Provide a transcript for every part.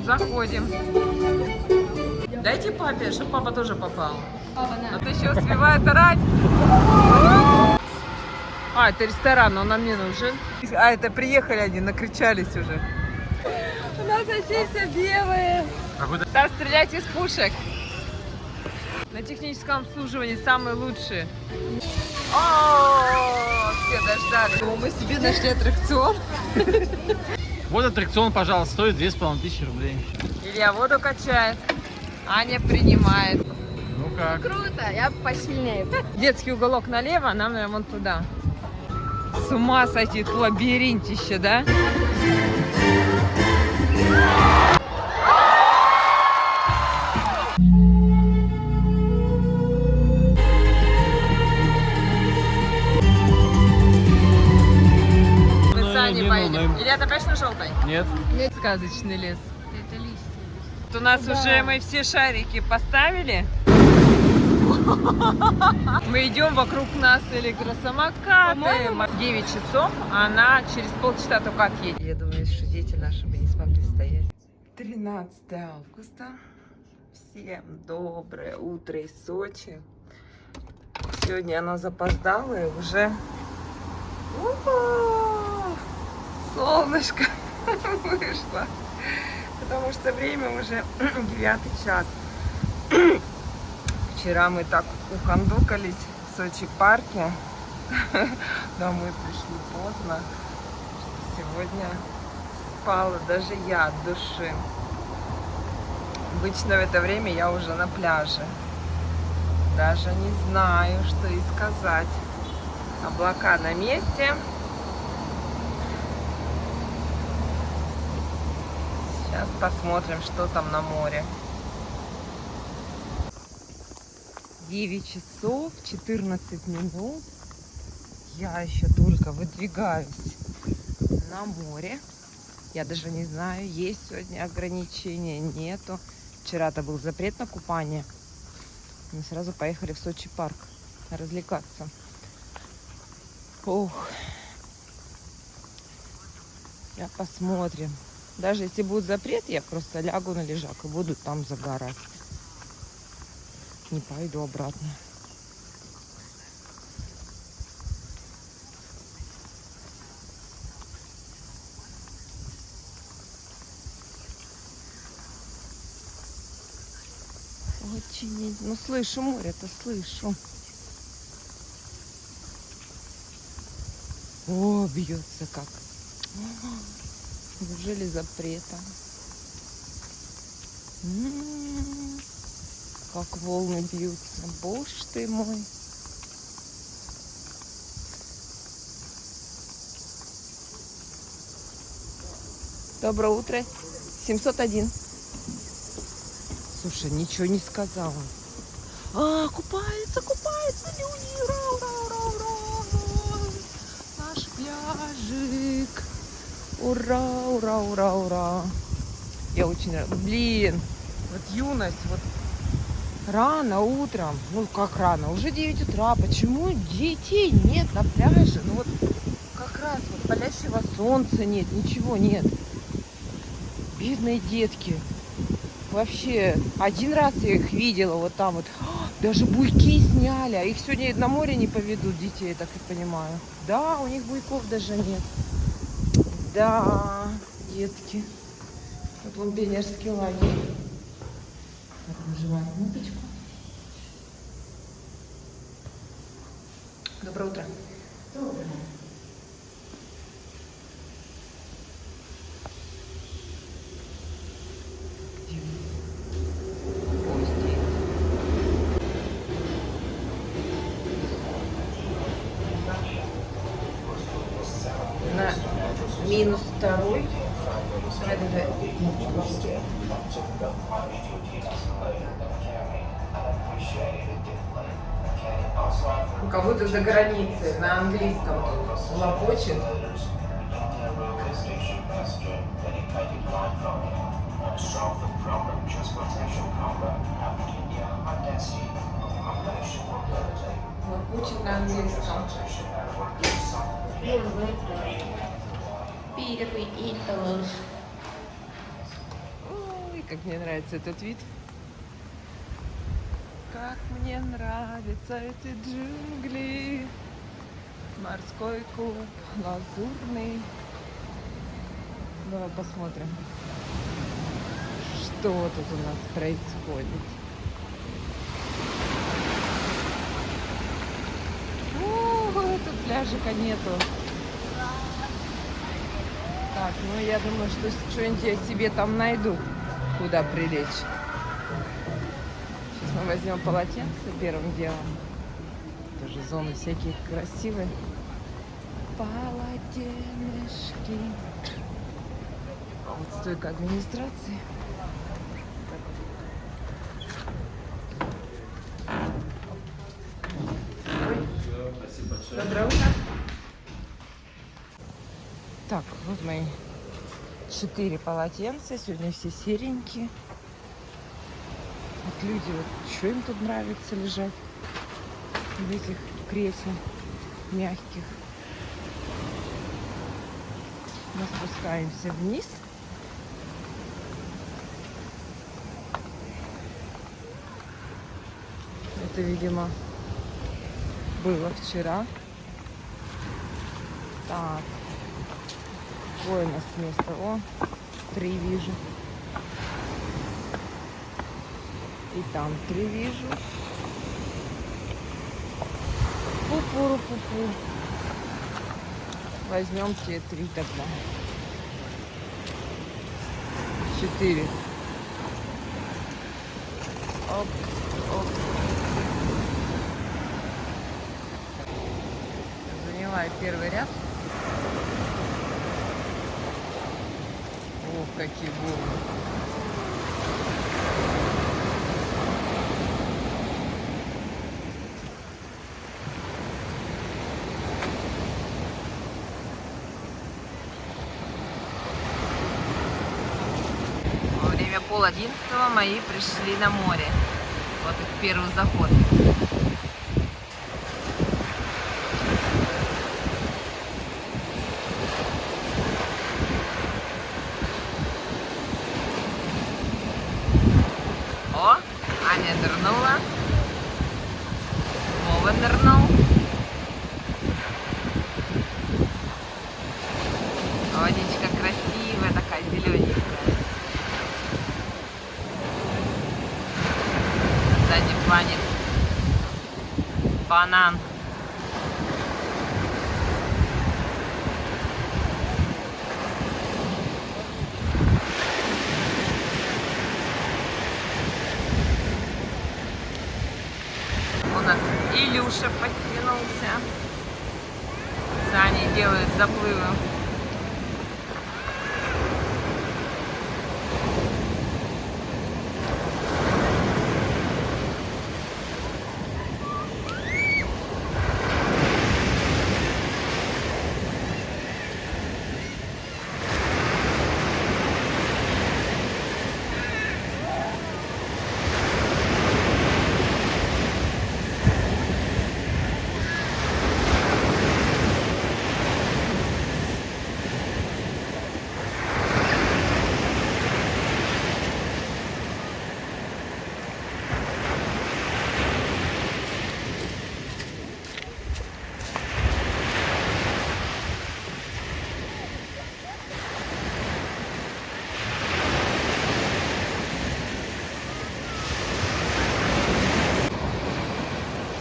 заходим. Дайте папе, чтобы папа тоже попал. А то еще успевает орать. А, это ресторан, но он нам не нужен. А, это приехали они, накричались уже. У нас вообще все белые. Там стрелять из пушек. На техническом обслуживании самые лучшие. О, все дождались. Мы себе нашли аттракцион. Вот аттракцион, пожалуйста, стоит 2500 рублей. Илья воду качает, Аня принимает. Ну как? Круто, я посильнее. Детский уголок налево, а нам, наверное, вон туда. С ума сойти, лабиринтище, да? Мы с Аней поедем. Илья, ты опять на желтой? Нет. Сказочный лес. Это листья. Вот у нас уже мы все шарики поставили. Мы идем, вокруг нас электросамокаты. 9 часов, а она через полчаса только отъедет. Я думаю, что дети наши бы не смогли стоять. 13 августа. Всем доброе утро из Сочи. Сегодня она запоздала и уже... Опа! Солнышко вышло. Потому что время уже 9 час. Вчера мы так ухандукались в Сочи-парке. Домой пришли поздно. Сегодня спала даже я от души. Обычно в это время я уже на пляже. Даже не знаю, что и сказать. Облака на месте. Сейчас посмотрим, что там на море. 9 часов 14 минут. Я еще только выдвигаюсь на море. Я даже не знаю, есть сегодня ограничения, нету. Вчера-то был запрет на купание. Мы сразу поехали в Сочи парк развлекаться. Ох. Я посмотрим. Даже если будет запрет, я просто лягу на лежак и буду там загорать. Не пойду обратно. Очень... Ну, слышу море-то, слышу. О, бьется как. Неужели запрета? Как волны бьются. Боже ты мой. Доброе утро. 701. Слушай, ничего не сказала. А, купается люди. Ура, ура, ура, ура. Наш пляжик. Ура, ура, ура, ура. Я очень рада. Блин, вот юность, вот рано утром, ну как рано, уже 9 утра, почему детей нет на пляже? Ну вот как раз вот палящего солнца нет, ничего нет. Бедные детки. Вообще, один раз я их видела вот там вот, даже буйки сняли, а их сегодня на море не поведут детей, так и понимаю. Да, у них буйков даже нет. Да, детки. Вот вон пионерский лагерь. Так, нажимаем кнопочку. Доброе утро. Доброе. На -2. Как будто за границей, на английском лопочет. Лопочет на английском. Первый этаж. как мне нравится этот вид. Как мне нравятся эти джунгли. Морской клуб, лазурный. Давай посмотрим, что тут у нас происходит. О, тут пляжика нету. Так, ну я думаю, что что-нибудь я себе там найду, куда прилечь. Сейчас мы возьмем полотенце первым делом. Тоже зоны всякие красивые. Полотенышки. А вот стойка администрации. Спасибо большое. Доброе утро. Так, вот мои 4 полотенца. Сегодня все серенькие. Вот люди, вот что им тут нравится лежать в этих креслах мягких. Мы спускаемся вниз. Это, видимо, было вчера. Так. Какое у нас место? О, 3 вижу. И там 3 вижу. Пу-пу-ру-пу-пу. Возьмем те 3 тогда. 4. Оп, оп. Заняла я первый ряд. Ох, какие волны. Во время 10:30 мои пришли на море. Вот их первый заход. О, Аня нырнула. Вова нырнул. Водичка красивая, такая зелененькая. Сзади планет банан. У нас Илюша подтянулся. Сани делают заплывы.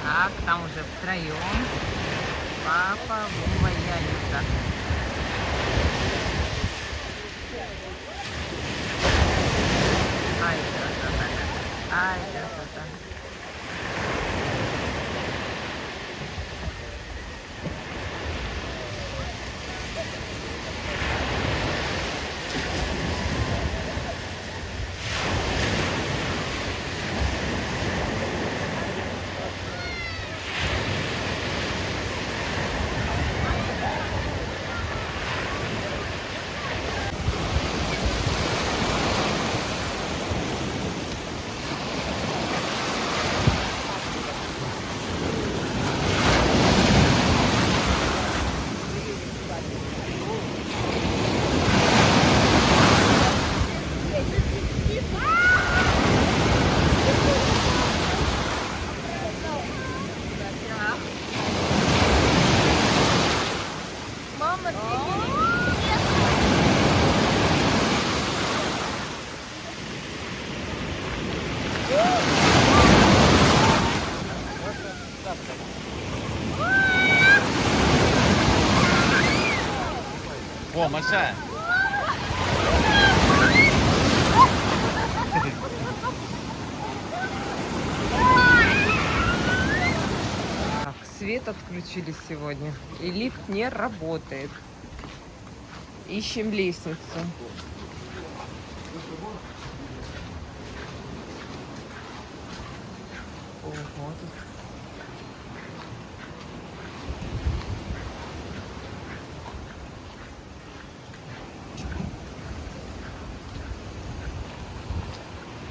Так, там уже втроем. Папа, Вова и Анюта. Ай, красота. Ай, красота. большая. Так, свет отключили сегодня. И лифт не работает. Ищем лестницу. Ого, тут.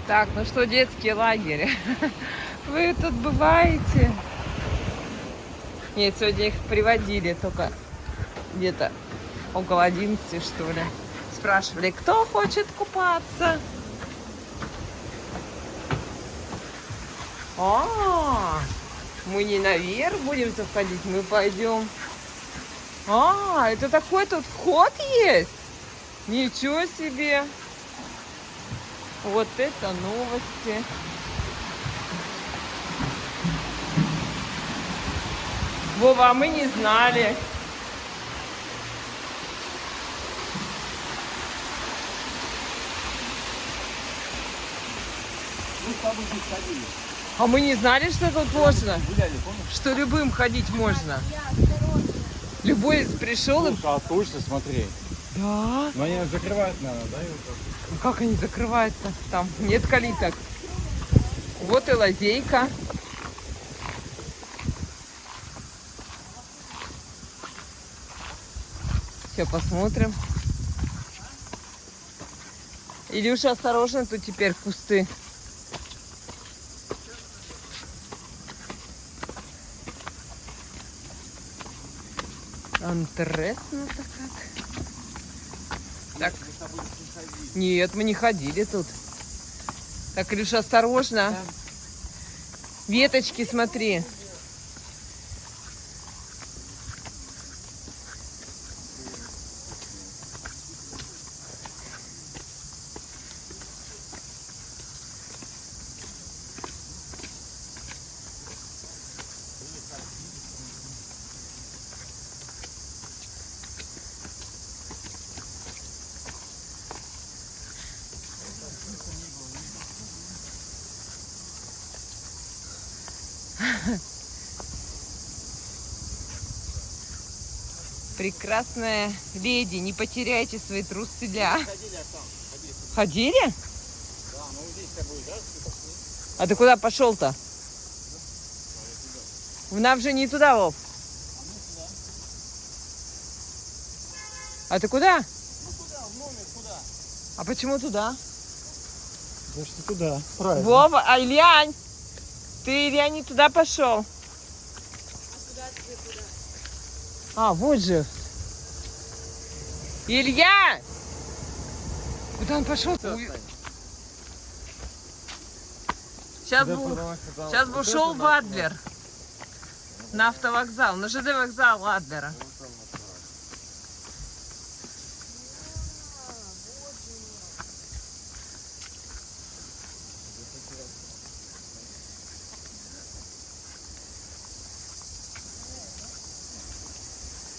Так, ну что, детский лагерь? Вы тут бываете? Нет, сегодня их приводили только где-то около 11, что ли. Спрашивали, кто хочет купаться? Мы не наверх будем заходить, мы пойдем. Это такой тут вход есть? Ничего себе! Вот это новости. Вова, а мы не знали. А мы не знали, что тут можно. Гуляли, помнишь? Что любым ходить можно. Любой пришел и... А точно, смотри. Да? Но они закрывают надо, да? Ну как они закрываются? Там нет калиток. Вот и лазейка. Сейчас посмотрим. Илюша, осторожно, тут теперь кусты. Интересно-то как. Так. Нет, мы не ходили тут. Так, Илюша, осторожно. Да. Веточки, смотри. Прекрасная леди, не потеряйте свои труселя. Ходили? Да, ну здесь с тобой, да? А ты куда пошел-то? Нам же не туда, Вов. А ты куда? Ну куда, в номер, куда? А почему туда? Потому что туда, правильно. Вова, а Ильянь? Ты, Илья, не туда пошел. А, вот же. Илья! Куда он пошел? Сейчас бы ушел в Адлер. На автовокзал, на ЖД вокзал Адлера.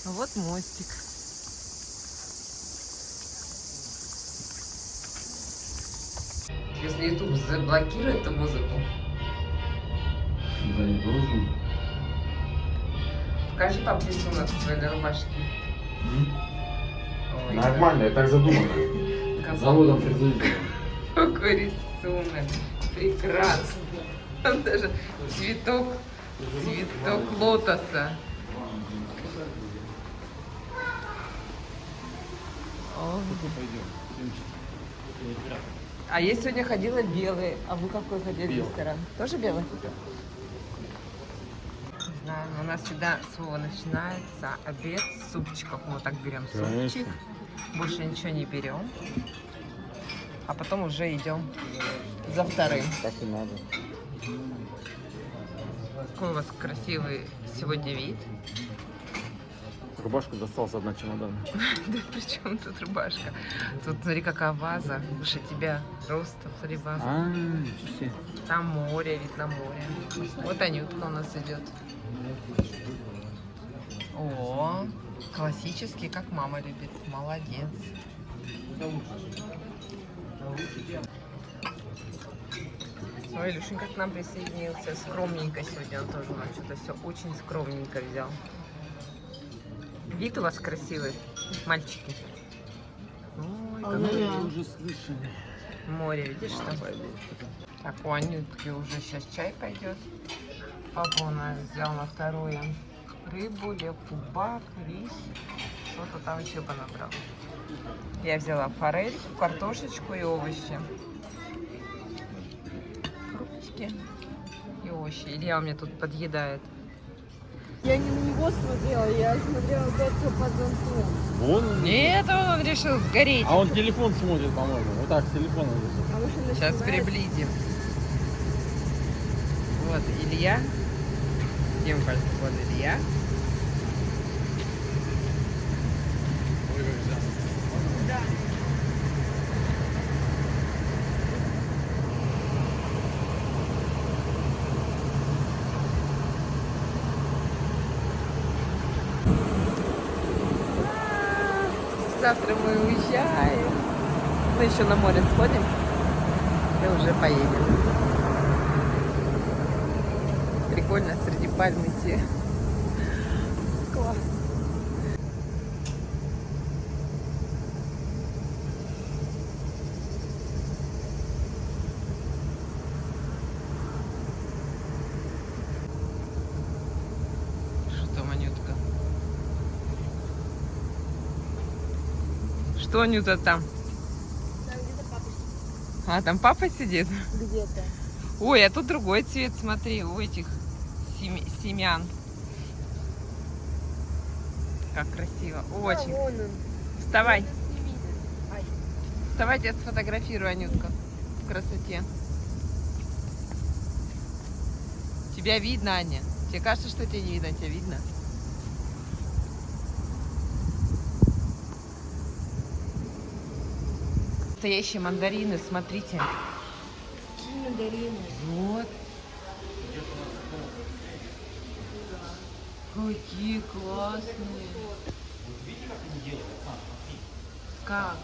Вот мостик. Если YouTube заблокирует эту музыку. Да не должен. Покажи папе рисунок своей рубашки. Ой, Нормально, я так задумано. да. Заводом производителем. Какой рисунок. Прекрасно. Там даже цветок лотоса. О. А я сегодня ходила белый. А вы какой ходили в ресторан? Тоже белый? Не знаю, но у нас всегда с Вова начинается обед с супчиков. Мы вот так берем супчик. Больше ничего не берем. А потом уже идем за вторым. Так и надо. Какой у вас красивый сегодня вид. Рубашку достал с одного чемодана. Да при чем тут рубашка? Тут смотри, какая ваза. Выше тебя ростом, смотри, ваза. Там море, вид на море. Вот Анютка у нас идет. О, Классический, как мама любит. Молодец. Ой, Илюшенька к нам присоединился. Скромненько сегодня он тоже. Он что-то все очень скромненько взял. Вид у вас красивый, мальчики. Ой, как уже слышали. море, видишь, с тобой? Так, у Анютки уже сейчас чай пойдет. Папа у нас взял на второе рыбу, лепубак, рис. Что-то там еще понабрал. Я взяла форель, картошечку и овощи. Фруктики и овощи. Илья у меня тут подъедает. Я не на него смотрела, я смотрела тот, кто под зонтом. Вон. Нет, он решил сгореть. А он телефон смотрит, по-моему. Вот так, с телефона. А может, она Сейчас снимает? приблизим. Вот Илья. Димка, вот Илья. Да. Завтра мы уезжаем. Мы еще на море сходим и уже поедем. Прикольно среди пальм идти. Класс. Что там, Анютка? Что, Анюта, там? Там где-то папа сидит. А, там папа сидит? Где-то. Ой, а тут другой цвет, смотри, у этих семян. Как красиво. Очень. А, вон он. Вставай. Это не видно. Ай. Вставай, я сфотографирую, Анютка. В красоте. Тебя видно, Аня? Тебе кажется, что тебя не видно? Тебя видно? Настоящие мандарины, смотрите. Какие мандарины. Вот. Какие классные. Видите, как они делают? Как?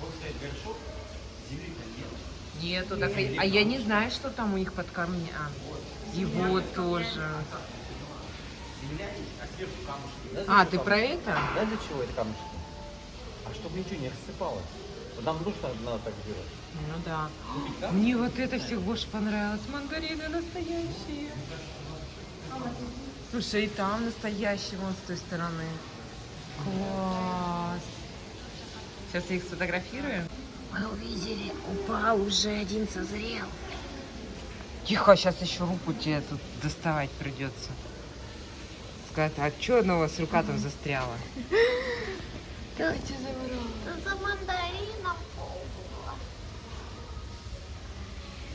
Вот стоит горшок, земли-то нет. Нету. Так, а я не знаю, что там у них под камнями. И вот тоже. Земля есть, а сверху камушки. А, ты про это? Да, для чего это камушки? А чтобы ничего не рассыпалось. Вот нам нужно надо так сделать. Ну да. Мне вот это всего больше понравилось. Мандарины настоящие. Слушай, и там настоящие вон с той стороны. Класс. Сейчас я их сфотографирую. Мы увидели, упал уже один созрел. Тихо, сейчас еще руку тебе тут доставать придется. Сказать, а что она у вас рука там застряла? Давайте заберем. За мандарином ползала.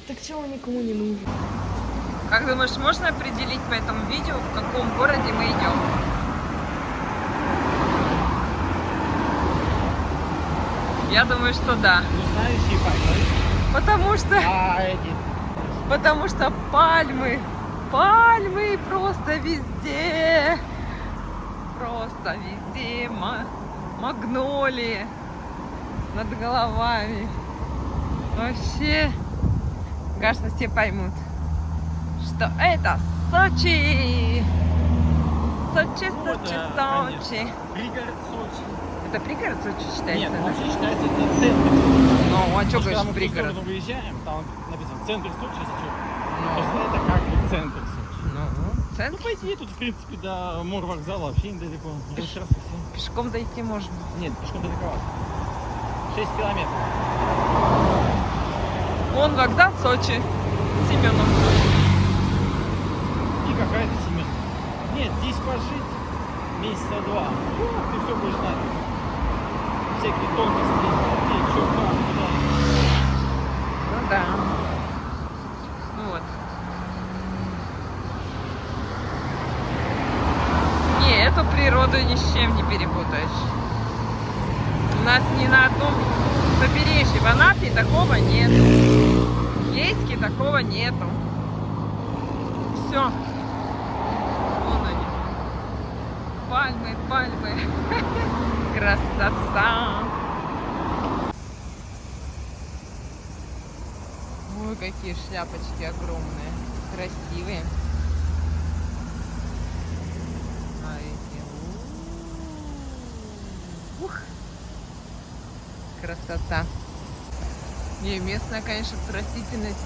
Так чего он никому не нужен? Как думаешь, можно определить по этому видео, в каком городе мы идем? Я думаю, что да. Ну, знающие поймут. Потому что пальмы просто везде. Просто везде. Магнолии над головами. Вообще, кажется, все поймут, что это Сочи. Сочи, Сочи, Сочи. Пригород Сочи. Это пригород Сочи считается? Нет, да? вообще считается это центр. Ну, а что Когда говоришь, мы в ту пригород? сторону выезжаем, там написано центр Сочи, все. Ну. То есть это как бы центр Сочи. Ну, Ну, центр. по идее, тут, в принципе, до морвокзала вообще недалеко. Лучше раз и все. Пешком дойти можно. Нет, пешком далековато. 6 километров. Вон вокзал Сочи. Семенов. И какая-то семейка. Нет, здесь пожить месяца 2. Ты все будешь знать. Всякие тонкости. И что, как, куда. Ну да. Вот. Не, эту природу ни с чем не перепутаешь. У нас ни на одном побережье в Анапе такого нету. В Ейске такого нету. Все. Вон они. пальмы, пальмы. Красота. Ой, какие шляпочки огромные, красивые. А эти, ух, красота. И местная, конечно, растительность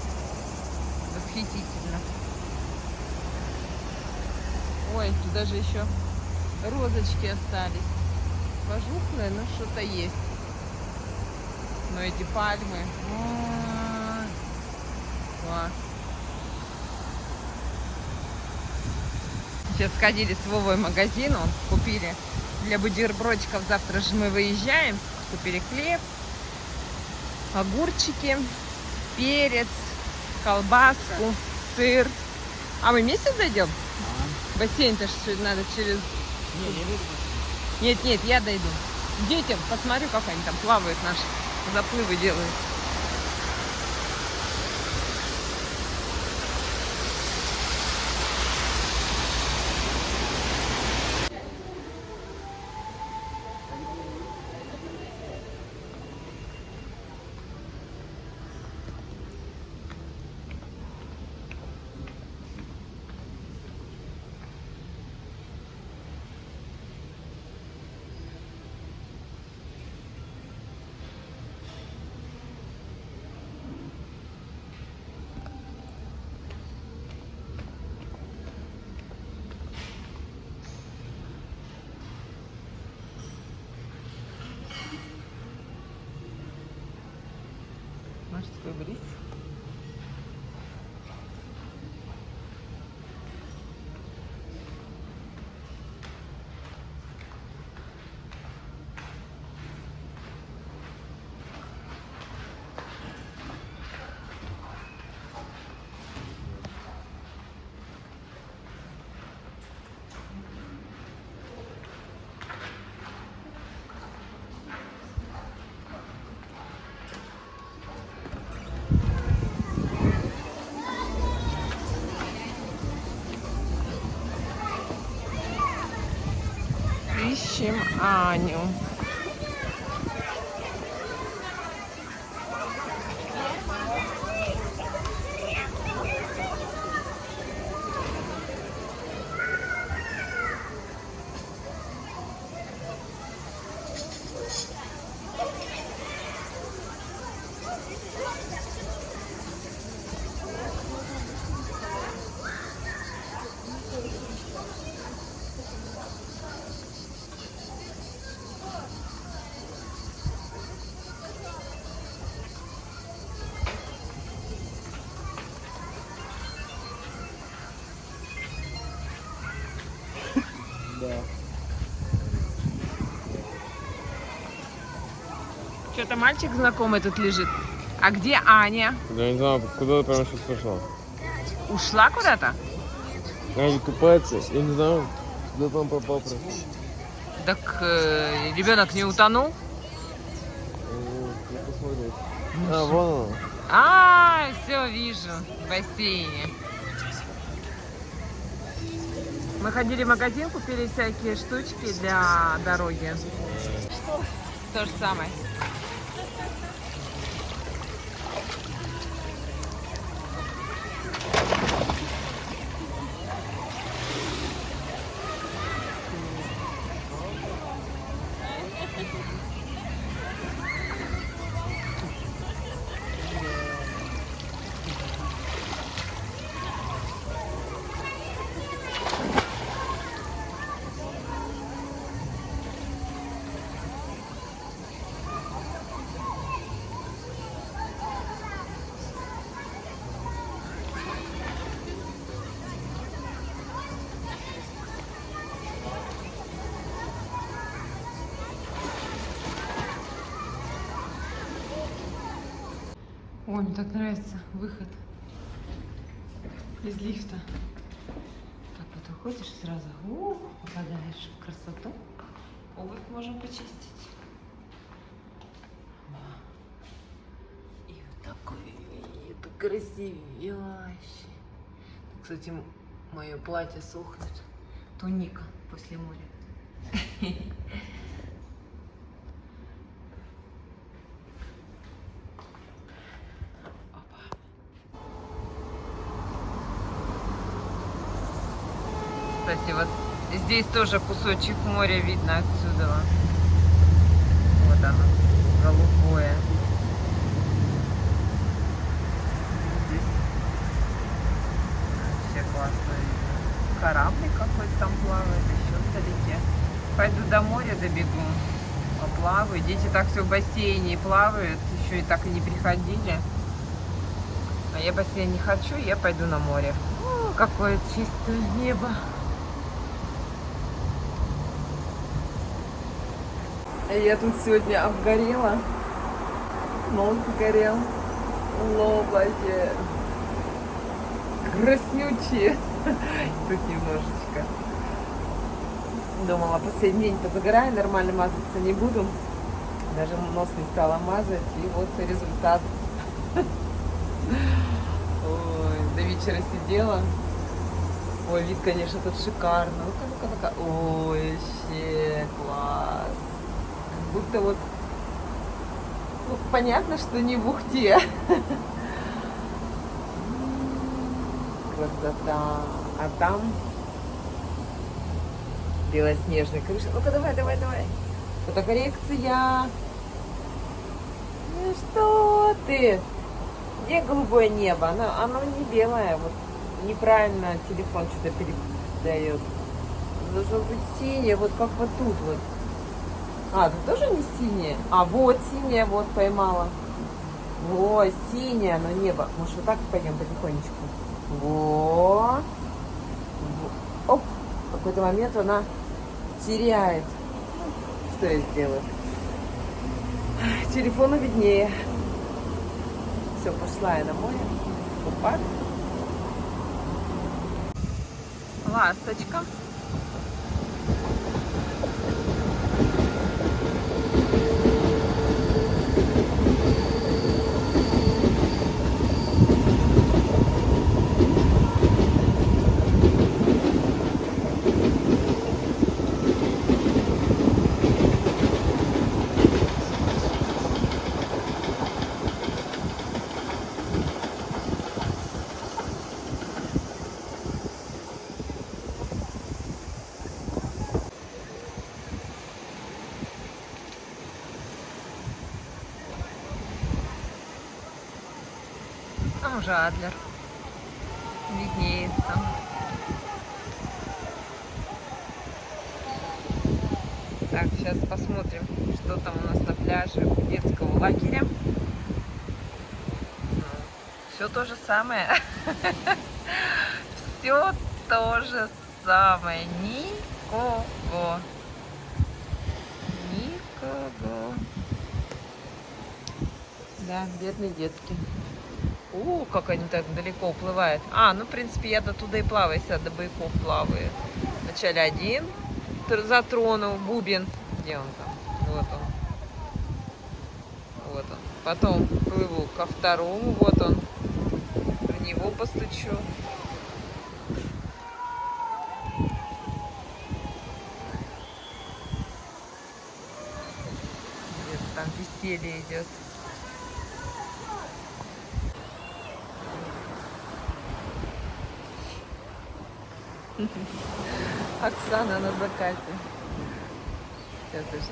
восхитительна. Ой, тут даже еще розочки остались. Пожухлые, но что-то есть. Но эти пальмы. Ой, класс. Сейчас сходили с Вовой в магазин, купили для бутербродиков. Завтра же мы выезжаем. Купили хлеб, огурчики, перец, колбаску, сыр. А мы вместе зайдем? Бассейн-то надо через... Нет, я дойду. Детям посмотрю, как они там плавают, наши заплывы делают. Морской бриз. Ищем Аню. Да. Что-то мальчик знакомый тут лежит. А где Аня? Я не знаю, куда ты прямо сейчас ушла. Ушла куда-то? Аня купается, я не знаю, куда там пропал просто. Так ребенок не утонул? Я посмотрю. А, вон она. А, все вижу, в бассейне. Мы ходили в магазин, купили всякие штучки для дороги. Что? То же самое. Ой, мне так нравится выход из лифта. Так вот выходишь и сразу попадаешь в красоту. Обувь можем почистить. И вот такой вид красивейший. Кстати, мое платье сохнет. Туника после моря. Кстати, вот здесь тоже кусочек моря видно отсюда. Вот оно, голубое. Здесь вообще классно видно. Кораблик какой-то там плавает, еще вдалеке. Пойду до моря добегу, поплаваю. Дети так все в бассейне плавают, еще и так и не приходили. А я бассейн не хочу, я пойду на море. О, какое чистое небо. Я тут сегодня обгорела. Нос горел. Лобаки. Краснючие. Тут немножечко. Думала, последний день позагораю, нормально мазаться не буду. Даже нос не стала мазать. И вот результат. Ой, до вечера сидела. Ой, вид, конечно, тут шикарный. Ну-ка. Ой, вообще класс. Будто вот, ну, понятно, что не в Ухте. Красота. А там белоснежная крыша. Ну-ка, давай. Фотокоррекция. Ну что ты? Где голубое небо? Оно не белое. Вот неправильно телефон что-то передает. Должно быть синее, вот как вот тут вот. А, тут тоже не синее? А, вот синее, вот поймала. Во, синее, но небо. Может, вот так пойдем потихонечку. Во. Оп. В какой-то момент она теряет. Что я сделаю? Телефону виднее. Все, пошла я на море купаться. Ласточка. Там уже Адлер виднеется. Так, сейчас посмотрим, что там у нас на пляже детского лагеря. Все то же самое. Все то же самое. Никого. Да, бедные детки. О, как они так далеко уплывают. А, ну, в принципе, я до туда и плаваю, если я до Байков плаваю. Вначале один затронул, бубен. Где он там? Вот он. Потом плыву ко второму, вот он. Про него постучу. Где-то там веселье идет. Оксана на закате. Сейчас даже.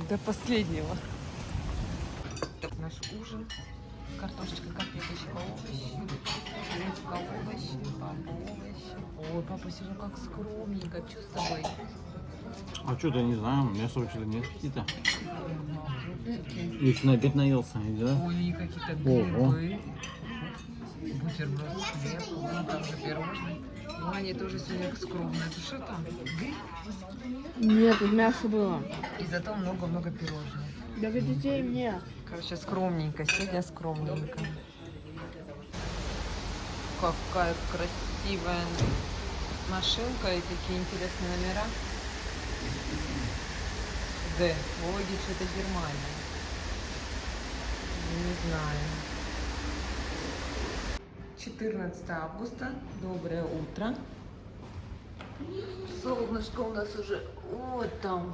До последнего. Наш ужин. Картошечка, котлеточка, овощи, рыбка, овощи, папа, овощи. Ой, папа сегодня как скромненько. Что с тобой? А что-то не знаю, мясо вообще нет какие-то. Лично обед наелся, да? Ой, какие-то грибы. Бутерброд с хлебом, вон там же пирожный. Ваня тоже сегодня скромная. Это что там? Гриб? Нет, тут мясо было. И зато много-много пирожных. Да для детей мне. Короче, скромненько. Сегодня скромненько. какая красивая машинка и такие интересные номера. Д. Логич, это Германия. Не знаю. 14 августа. Доброе утро. Солнышко у нас уже вот там.